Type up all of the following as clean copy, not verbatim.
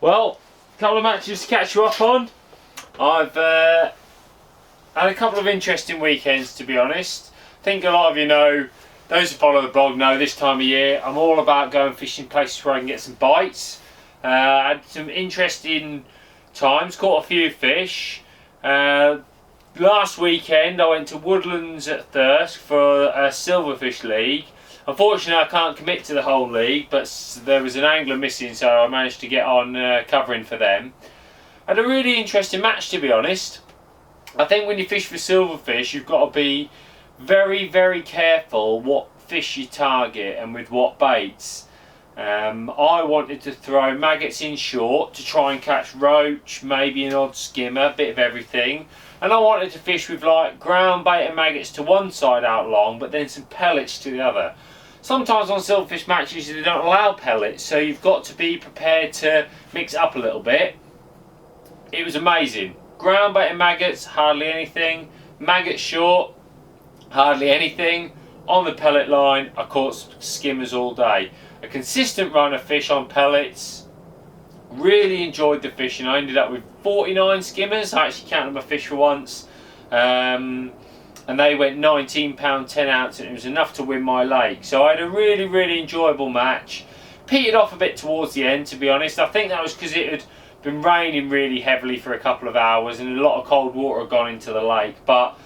Well, a couple of matches to catch you up on. I've had a couple of interesting weekends, to be honest. I think a lot of you know, those who follow the blog know this time of year I'm all about going fishing places where I can get some bites. I had some interesting times, caught a few fish. Last weekend I went to Woodlands at Thirsk for a silverfish league. Unfortunately I can't commit to the whole league, but there was an angler missing, so I managed to get on covering for them. I had a really interesting match, to be honest. I think when you fish for silverfish you've got to be very careful what fish you target and with what baits. I wanted to throw maggots in short to try and catch roach, maybe an odd skimmer, a bit of everything. And I wanted to fish with like ground bait and maggots to one side out long, but then some pellets to the other. Sometimes on silverfish matches they don't allow pellets, so you've got to be prepared to mix it up a little bit. It was amazing. Ground bait and maggots, hardly anything. Maggots short, hardly anything. On the pellet line, I caught skimmers all day. A consistent run of fish on pellets. Really enjoyed the fishing. I ended up with 49 skimmers. I actually counted my fish for once. And they went £19 10 ounce, and it was enough to win my lake. So I had a really enjoyable match. Petered off a bit towards the end, to be honest. I think that was because it had been raining really heavily for a couple of hours and a lot of cold water had gone into the lake. But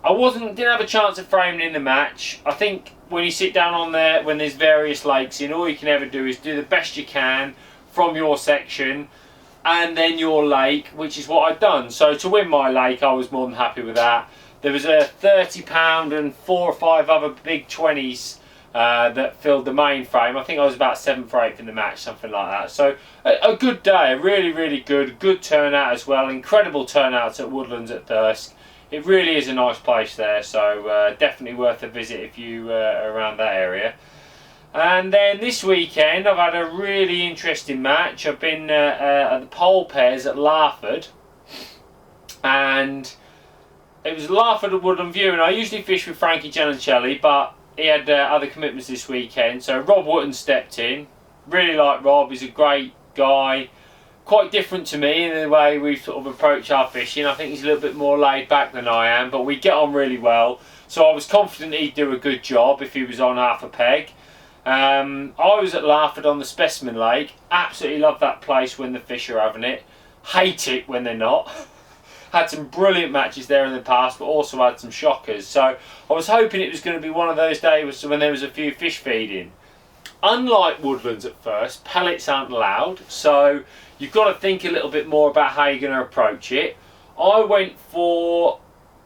I didn't have a chance of framing in the match. I think when you sit down on there, when there's various lakes in, all you can ever do is do the best you can from your section and then your lake, which is what I'd done. So to win my lake, I was more than happy with that. There was a £30 and 4 or 5 other big 20s that filled the main frame. I think I was about 7 for 8 in the match, something like that. So a good day, a really good turnout as well. Incredible turnouts at Woodlands at Thirsk. It really is a nice place there, so definitely worth a visit if you are around that area. And then this weekend I've had a really interesting match. I've been at the pole pairs at Lford, and it was Lford at Woodland View, and I usually fish with Frankie Giannicelli, but he had other commitments this weekend, so Rob Wootton stepped in. Really like Rob, he's a great guy. Quite different to me in the way we sort of approach our fishing. I think he's a little bit more laid back than I am, but we get on really well. So I was confident he'd do a good job if he was on half a peg. I was at Lford on the Specimen Lake. Absolutely love that place when the fish are having it. Hate it when they're not. Had some brilliant matches there in the past, but also had some shockers. So I was hoping it was going to be one of those days when there was a few fish feeding. Unlike Woodlands at first, pellets aren't allowed, so you've got to think a little bit more about how you're going to approach it. I went for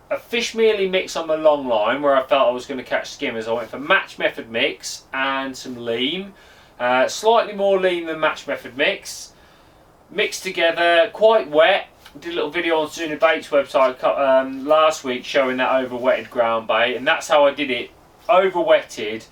a fish mealy mix on the long line where I felt I was going to catch skimmers. I went for match method mix and some lean. Slightly more lean than match method mix. Mixed together, quite wet. Did a little video on Sooner Bait's website last week showing that over wetted ground bait, and that's how I did it, over wetted.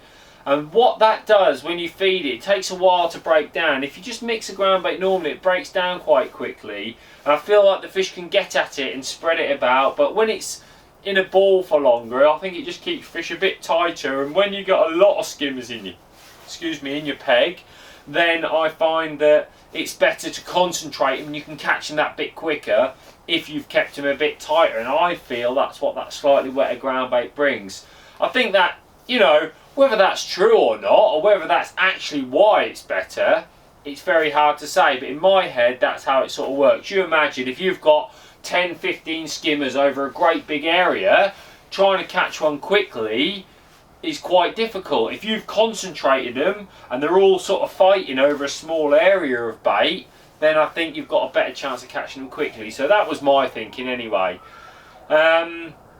And what that does when you feed it, it takes a while to break down. If you just mix a ground bait normally, it breaks down quite quickly. And I feel like the fish can get at it and spread it about. But when it's in a ball for longer, I think it just keeps fish a bit tighter. And when you got a lot of skimmers in your peg, then I find that it's better to concentrate and you can catch them that bit quicker if you've kept them a bit tighter. And I feel that's what that slightly wetter ground bait brings. I think that, you know, whether that's true or not, or whether that's actually why it's better, it's very hard to say. But in my head, that's how it sort of works. You imagine if you've got 10, 15 skimmers over a great big area, trying to catch one quickly is quite difficult. If you've concentrated them and they're all sort of fighting over a small area of bait, then I think you've got a better chance of catching them quickly. So that was my thinking anyway.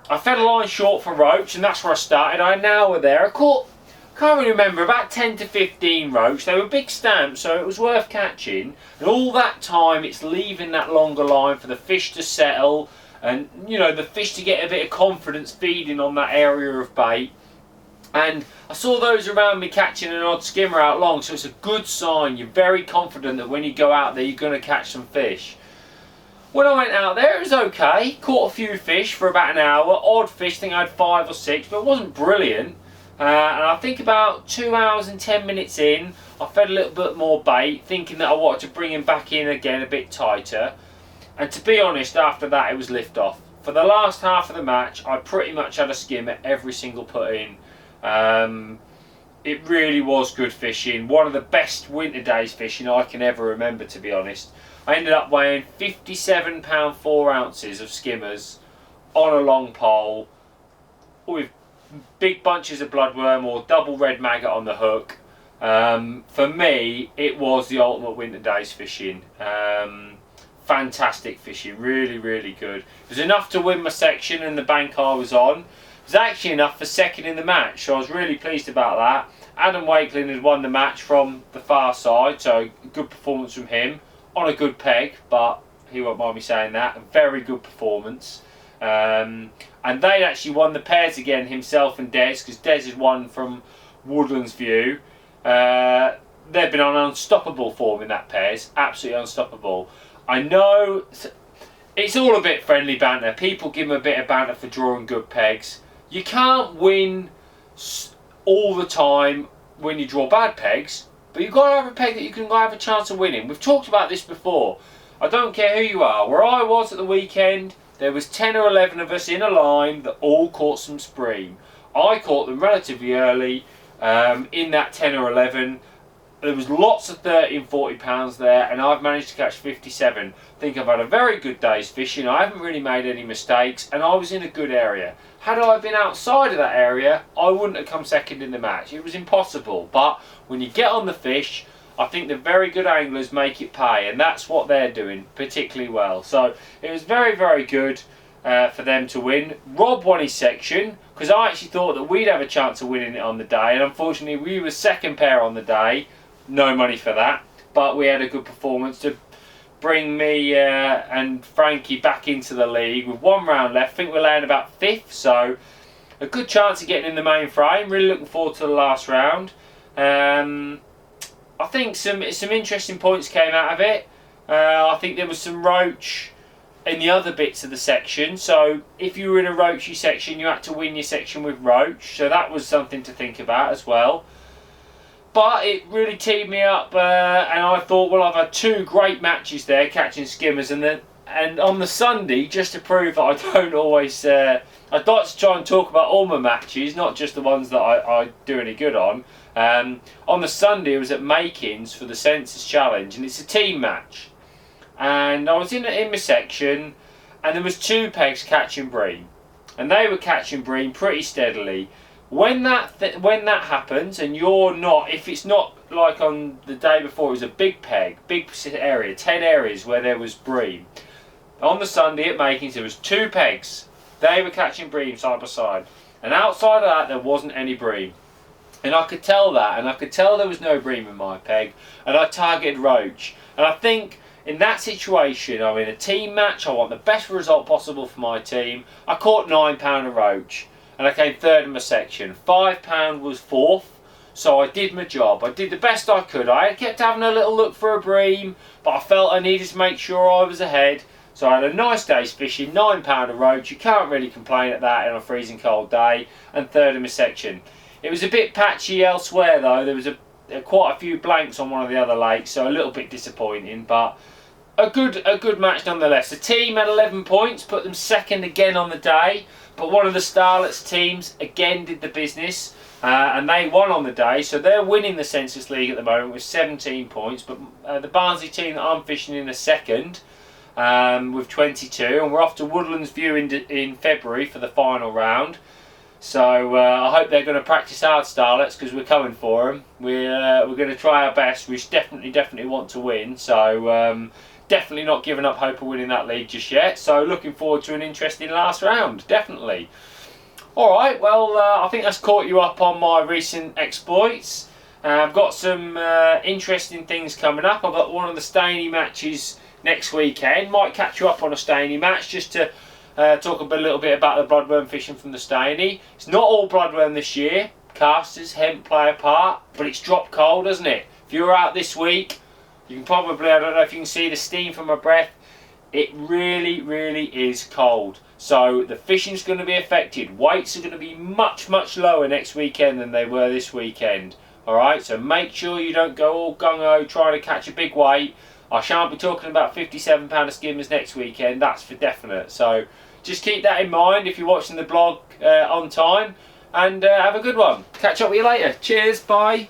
I fed a line short for roach, and that's where I started. I had an hour there. I caught, can't really remember, about 10 to 15 roach. They were big stamps, so it was worth catching. And all that time, it's leaving that longer line for the fish to settle, and you know, the fish to get a bit of confidence feeding on that area of bait. And I saw those around me catching an odd skimmer out long, so it's a good sign. You're very confident that when you go out there, you're going to catch some fish. When I went out there, it was okay. Caught a few fish for about an hour. Odd fish, I think I had 5 or 6, but it wasn't brilliant. And I think about 2 hours and 10 minutes in, I fed a little bit more bait, thinking that I wanted to bring him back in again a bit tighter. And to be honest, after that it was lift off. For the last half of the match, I pretty much had a skim at every single put in. It really was good fishing. One of the best winter days fishing I can ever remember, to be honest. I ended up weighing 57 pound 4 ounces of skimmers on a long pole with big bunches of bloodworm or double red maggot on the hook. For me, it was the ultimate winter days fishing. Fantastic fishing, really, really good. It was enough to win my section and the bank I was on. It was actually enough for second in the match, so I was really pleased about that. Adam Wakeling had won the match from the far side, so good performance from him on a good peg, but he won't mind me saying that. A very good performance. And they'd actually won the pairs again, himself and Des, because Des had won from Woodlands View. They've been on unstoppable form in that pairs, absolutely unstoppable. I know it's all a bit friendly banter. People give them a bit of banter for drawing good pegs. You can't win all the time when you draw bad pegs, but you've got to have a peg that you can have a chance of winning. We've talked about this before. I don't care who you are. Where I was at the weekend, there was 10 or 11 of us in a line that all caught some spream. I caught them relatively early in that 10 or 11. There was lots of 30 and 40 pounds there, and I've managed to catch 57. I think I've had a very good day's fishing. I haven't really made any mistakes, and I was in a good area. Had I been outside of that area, I wouldn't have come second in the match. It was impossible. But when you get on the fish, I think the very good anglers make it pay, and that's what they're doing particularly well. So it was very, very good for them to win. Rob won his section, because I actually thought that we'd have a chance of winning it on the day, and unfortunately we were second pair on the day. No money for that, but we had a good performance to bring me and Frankie back into the league with 1 round left. I think we're laying about 5th, so a good chance of getting in the main frame. Really looking forward to the last round. I think some interesting points came out of it. I think there was some roach in the other bits of the section, so if you were in a roachy section, you had to win your section with roach, so that was something to think about as well. But it really teed me up, and I thought, well, I've had 2 great matches there catching skimmers, and on the Sunday, just to prove that I don't always, I'd like to try and talk about all my matches, not just the ones that I do any good on. On the Sunday, I was at Makins for the Sensas challenge, and it's a team match. And I was in my section, and there was 2 pegs catching bream, and they were catching bream pretty steadily. When that happens, and you're not, if it's not like on the day before, it was a big peg, big area, 10 areas where there was bream. On the Sunday at Makins, there was 2 pegs. They were catching bream side by side, and outside of that, there wasn't any bream. And I could tell that, and I could tell there was no bream in my peg, and I targeted roach. And I think in that situation, I'm in a team match, I want the best result possible for my team. I caught 9 pound of roach, and I came 3rd in my section. 5 pound was 4th, so I did my job. I did the best I could. I kept having a little look for a bream, but I felt I needed to make sure I was ahead. So I had a nice day's fishing, 9 pound of roach. You can't really complain at that on a freezing cold day, and 3rd in my section. It was a bit patchy elsewhere though. There was quite a few blanks on one of the other lakes, so a little bit disappointing, but a good match nonetheless. The team had 11 points, put them 2nd again on the day, but one of the Starlets teams again did the business, and they won on the day, so they're winning the Sensas League at the moment with 17 points, but the Barnsley team that I'm fishing in are 2nd with 22, and we're off to Woodlands View in February for the final round. So I hope they're going to practice hard, Starlets, because we're coming for them. We're going to try our best. We definitely want to win, so definitely not giving up hope of winning that league just yet. So looking forward to an interesting last round, definitely. Alright, well I think that's caught you up on my recent exploits. I've got some interesting things coming up. I've got one of the Staney matches next weekend. Might catch you up on a Staney match just to talk a little bit about the bloodworm fishing from the Staney. It's not all bloodworm this year. Casters, hemp play a part, but it's dropped cold, hasn't it? If you're out this week, you can probably, I don't know if you can see the steam from my breath, It really, really is cold. So the fishing's going to be affected. Weights are going to be much, much lower next weekend than they were this weekend. Alright, so make sure you don't go all gung-ho trying to catch a big weight. I shan't be talking about 57 pounder skimmers next weekend, that's for definite. So just keep that in mind if you're watching the blog on time, and have a good one. Catch up with you later. Cheers, bye.